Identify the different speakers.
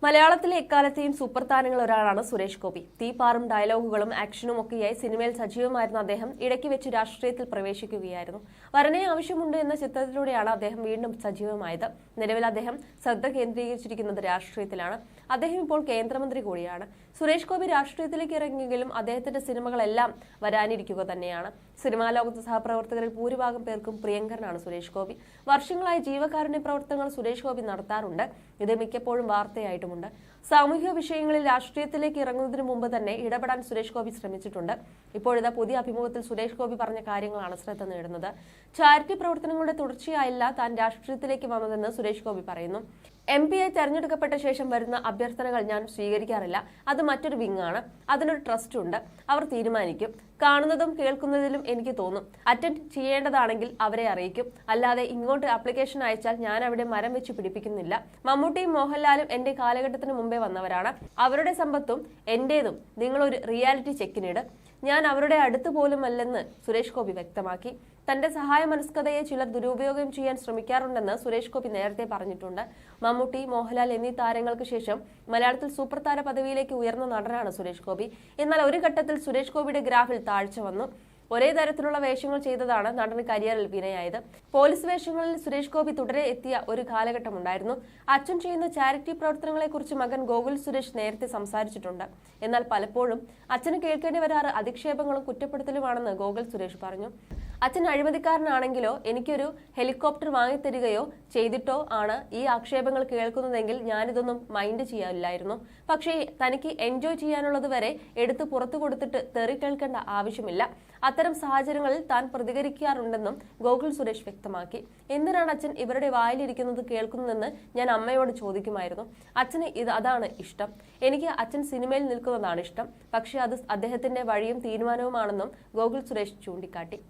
Speaker 1: മലയാളത്തിലെ എക്കാലത്തെയും സൂപ്പർ താരങ്ങൾ ഒരാളാണ് സുരേഷ് ഗോപി. തീപാറും ഡയലോഗുകളും ആക്ഷനും ഒക്കെയായി സിനിമയിൽ സജീവമായിരുന്ന അദ്ദേഹം ഇടയ്ക്ക് വെച്ച് രാഷ്ട്രീയത്തിൽ പ്രവേശിക്കുകയായിരുന്നു. വരനെ ആവശ്യമുണ്ട് എന്ന ചിത്രത്തിലൂടെയാണ് അദ്ദേഹം വീണ്ടും സജീവമായത്. നിലവിൽ അദ്ദേഹം ശ്രദ്ധ കേന്ദ്രീകരിച്ചിരിക്കുന്നത് രാഷ്ട്രീയത്തിലാണ്. അദ്ദേഹം ഇപ്പോൾ കേന്ദ്രമന്ത്രി കൂടിയാണ്. സുരേഷ് ഗോപി രാഷ്ട്രീയത്തിലേക്ക് ഇറങ്ങിയെങ്കിലും അദ്ദേഹത്തിന്റെ സിനിമകളെല്ലാം വരാനിരിക്കുക തന്നെയാണ്. സിനിമാ ലോകത്ത് സഹപ്രവർത്തകരിൽ ഭൂരിഭാഗം പേർക്കും പ്രിയങ്കരനാണ് സുരേഷ് ഗോപി. വർഷങ്ങളായി ജീവകാരുണ്യ പ്രവർത്തനങ്ങൾ സുരേഷ് ഗോപി നടത്താറുണ്ട്. ഇത് മിക്കപ്പോഴും വാർത്തയായിട്ടുമുണ്ട്. സാമൂഹിക വിഷയങ്ങളിൽ രാഷ്ട്രീയത്തിലേക്ക് ഇറങ്ങുന്നതിന് മുമ്പ് തന്നെ ഇടപെടാൻ സുരേഷ് ഗോപി ശ്രമിച്ചിട്ടുണ്ട്. ഇപ്പോഴിതാ പുതിയ അഭിമുഖത്തിൽ സുരേഷ് ഗോപി പറഞ്ഞ കാര്യങ്ങളാണ് ശ്രദ്ധ നേടുന്നത്. ചാരിറ്റി പ്രവർത്തനങ്ങളുടെ തുടർച്ചയായല്ല താൻ രാഷ്ട്രീയത്തിലേക്ക് വന്നതെന്ന് സുരേഷ് ഗോപി പറയുന്നു. MP ആയി തെരഞ്ഞെടുക്കപ്പെട്ട ശേഷം വരുന്ന അഭ്യർത്ഥനകൾ ഞാൻ സ്വീകരിക്കാറില്ല. അത് മറ്റൊരു വിങ്ങാണ്. അതിനൊരു ട്രസ്റ്റ് ഉണ്ട്. അവർ തീരുമാനിക്കും. കാണുന്നതും കേൾക്കുന്നതിലും എനിക്ക് തോന്നും. അറ്റൻഡ് ചെയ്യേണ്ടതാണെങ്കിൽ അവരെ അറിയിക്കും. അല്ലാതെ ഇങ്ങോട്ട് ആപ്ലിക്കേഷൻ അയച്ചാൽ ഞാൻ അവിടെ മരം വെച്ച് പിടിപ്പിക്കുന്നില്ല. മമ്മൂട്ടിയും മോഹൻലാലും എന്റെ കാലഘട്ടത്തിന് മുമ്പേ വന്നവരാണ്. അവരുടെ സമ്പത്തും എന്റേതും നിങ്ങളൊരു റിയാലിറ്റി ചെക്കിനിട്. ഞാൻ അവരുടെ അടുത്ത് പോലുമല്ലെന്ന് സുരേഷ് ഗോപി വ്യക്തമാക്കി. തന്റെ സഹായ മനസ്കതയെ ചിലർ ദുരുപയോഗം ചെയ്യാൻ ശ്രമിക്കാറുണ്ടെന്ന് സുരേഷ് ഗോപി നേരത്തെ പറഞ്ഞിട്ടുണ്ട്. മമ്മൂട്ടി, മോഹൻലാൽ എന്നീ താരങ്ങൾക്ക് ശേഷം മലയാളത്തിൽ സൂപ്പർ താര പദവിയിലേക്ക് ഉയർന്ന നടനാണ് സുരേഷ് ഗോപി. എന്നാൽ ഒരു ഘട്ടത്തിൽ സുരേഷ് ഗോപിയുടെ ഗ്രാഫിൽ താഴ്ച വന്നു. ഒരേ തരത്തിലുള്ള വേഷങ്ങൾ ചെയ്തതാണ് നടന് കരിയറിൽ വിനയായത്. പോലീസ് വേഷങ്ങളിൽ സുരേഷ് ഗോപി തുടരെ എത്തിയ ഒരു കാലഘട്ടമുണ്ടായിരുന്നു. അച്ഛൻ ചെയ്യുന്ന ചാരിറ്റി പ്രവർത്തനങ്ങളെക്കുറിച്ച് മകൻ ഗോകുൽ സുരേഷ് നേരത്തെ സംസാരിച്ചിട്ടുണ്ട്. എന്നാൽ പലപ്പോഴും അച്ഛന് കേൾക്കേണ്ടി വരാറ് അധിക്ഷേപങ്ങളും കുറ്റപ്പെടുത്തലുമാണെന്ന് ഗോകുൽ സുരേഷ് പറഞ്ഞു. അച്ഛൻ അഴിമതിക്കാരനാണെങ്കിലോ എനിക്കൊരു ഹെലികോപ്റ്റർ വാങ്ങിത്തരികയോ ചെയ്തിട്ടോ ആണ് ഈ ആക്ഷേപങ്ങൾ കേൾക്കുന്നതെങ്കിൽ ഞാനിതൊന്നും മൈൻഡ് ചെയ്യാനില്ലായിരുന്നു. പക്ഷേ തനിക്ക് എൻജോയ് ചെയ്യാനുള്ളത് വരെ എടുത്ത് പുറത്തു കൊടുത്തിട്ട് തെറി കേൾക്കേണ്ട ആവശ്യമില്ല. അത്തരം സാഹചര്യങ്ങളിൽ താൻ പ്രതികരിക്കാറുണ്ടെന്നും ഗോകുൽ സുരേഷ് വ്യക്തമാക്കി. എന്തിനാണ് അച്ഛൻ ഇവരുടെ വായിലിരിക്കുന്നത് കേൾക്കുന്നതെന്ന് ഞാൻ അമ്മയോട് ചോദിക്കുമായിരുന്നു. അച്ഛന് അതാണ് ഇഷ്ടം. എനിക്ക് അച്ഛൻ സിനിമയിൽ നിൽക്കുന്നതാണ് ഇഷ്ടം. പക്ഷേ അത് അദ്ദേഹത്തിന്റെ വഴിയും തീരുമാനവുമാണെന്നും ഗോകുൽ സുരേഷ് ചൂണ്ടിക്കാട്ടി.